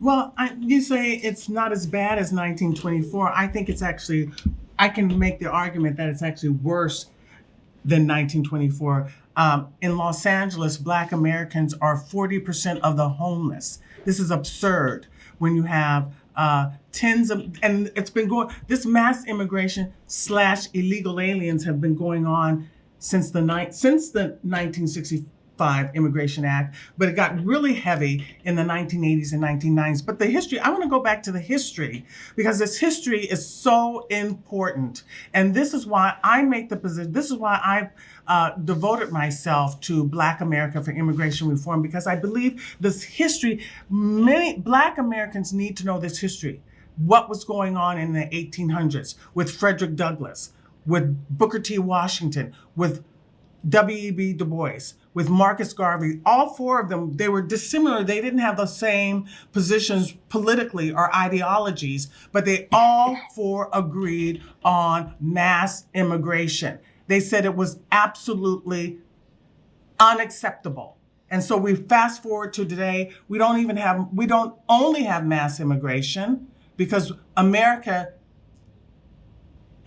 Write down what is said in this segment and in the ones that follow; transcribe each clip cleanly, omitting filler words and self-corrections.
Well, you say it's not as bad as 1924. I think it's actually, I can make the argument that it's actually worse than 1924. In Los Angeles, Black Americans are 40% of the homeless. This is absurd when you have tens of, and it's been going, this mass immigration slash illegal aliens have been going on since the 1965 Immigration Act, but it got really heavy in the 1980s and 1990s. But the history, I want to go back to the history because this history is so important. And this is why I make the position, this is why I've devoted myself to Black America for immigration reform, because I believe this history, many Black Americans need to know this history. What was going on in the 1800s with Frederick Douglass, with Booker T. Washington, with W.E.B. Du Bois, with Marcus Garvey. All four of them, they were dissimilar. They didn't have the same positions politically or ideologies, but they all four agreed on mass immigration. They said it was absolutely unacceptable. And so we fast forward to today, we don't only have mass immigration because America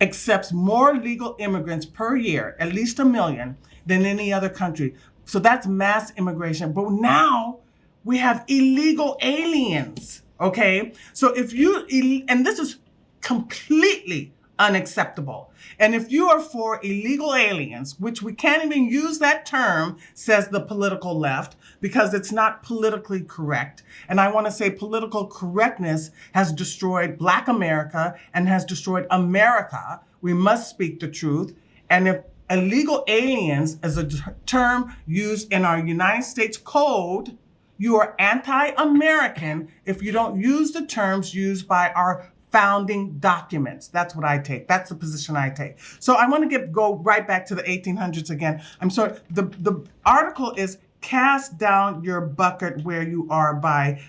accepts more legal immigrants per year, at least 1 million, than any other country. So that's mass immigration. But now we have illegal aliens, okay? So and this is completely unacceptable. And if you are for illegal aliens, which we can't even use that term, says the political left, because it's not politically correct. And I want to say political correctness has destroyed Black America and has destroyed America. We must speak the truth. And if illegal aliens is a term used in our United States Code, you are anti-American if you don't use the terms used by our founding documents. That's what I take. That's the position I take. So I want to go right back to the 1800s again. I'm sorry. The article is Cast Down Your Bucket Where You Are by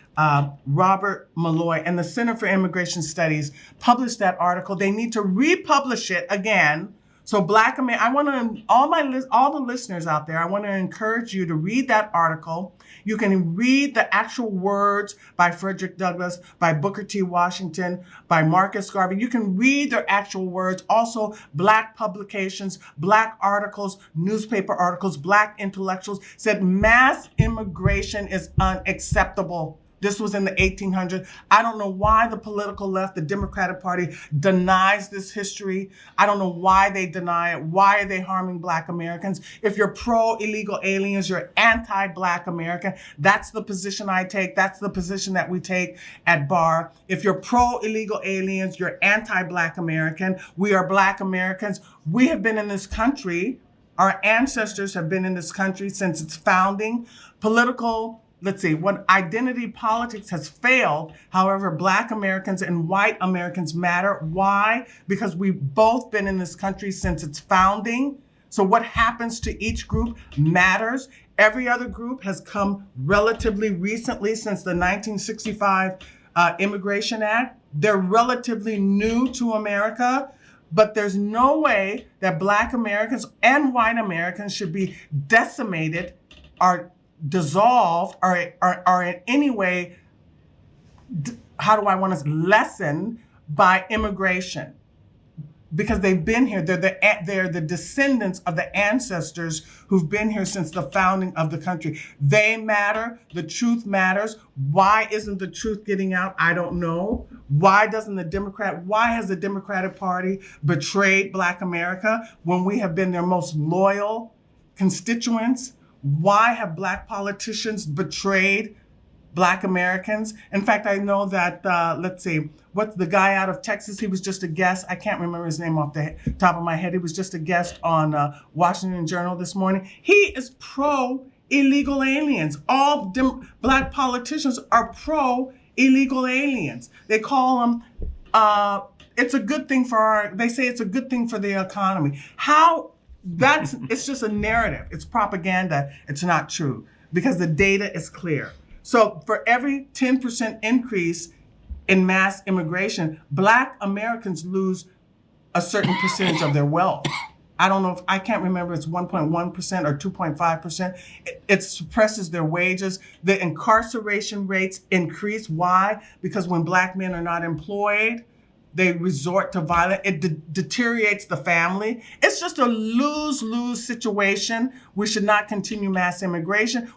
Robert Malloy, and the Center for Immigration Studies published that article. They need to republish it again. So Black America, I want to, all the listeners out there, I want to encourage you to read that article. You can read the actual words by Frederick Douglass, by Booker T. Washington, by Marcus Garvey. You can read their actual words. Also, Black publications, Black articles, newspaper articles, Black intellectuals said mass immigration is unacceptable. This was in the 1800s. I don't know why the political left, the Democratic Party, denies this history. I don't know why they deny it. Why are they harming Black Americans? If you're pro-illegal aliens, you're anti-Black American. That's the position I take. That's the position that we take at BAIR. If you're pro-illegal aliens, you're anti-Black American. We are Black Americans. We have been in this country. Our ancestors have been in this country since its founding. When identity politics has failed, however, Black Americans and white Americans matter. Why? Because we've both been in this country since its founding. So what happens to each group matters. Every other group has come relatively recently since the 1965 Immigration Act. They're relatively new to America. But there's no way that Black Americans and white Americans should be decimated or dissolved or in any way, lessened by immigration, because they've been here. They're the descendants of the ancestors who've been here since the founding of the country. They matter. The truth matters. Why isn't the truth getting out? I don't know. Why has the Democratic Party betrayed Black America when we have been their most loyal constituents? Why have Black politicians betrayed Black Americans? In fact, I know that, what's the guy out of Texas? He was just a guest. I can't remember his name off the top of my head. He was just a guest on Washington Journal this morning. He is pro-illegal aliens. All Black politicians are pro-illegal aliens. They call them, it's a good thing they say it's a good thing for the economy. It's just a narrative. It's propaganda. It's not true because the data is clear. So for every 10% increase in mass immigration, Black Americans lose a certain percentage of their wealth. I don't know if I can't remember it's 1.1% or 2.5%. It suppresses their wages. The incarceration rates increase. Why? Because when Black men are not employed, they resort to violence. It deteriorates the family. It's just a lose-lose situation. We should not continue mass immigration.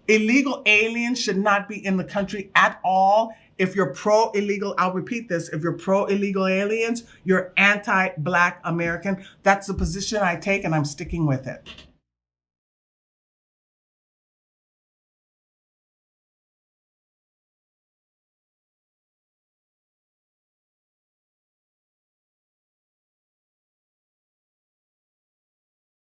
Illegal aliens should not be in the country at all. If you're pro-illegal, I'll repeat this, if you're pro-illegal aliens, you're anti-Black American. That's the position I take, and I'm sticking with it.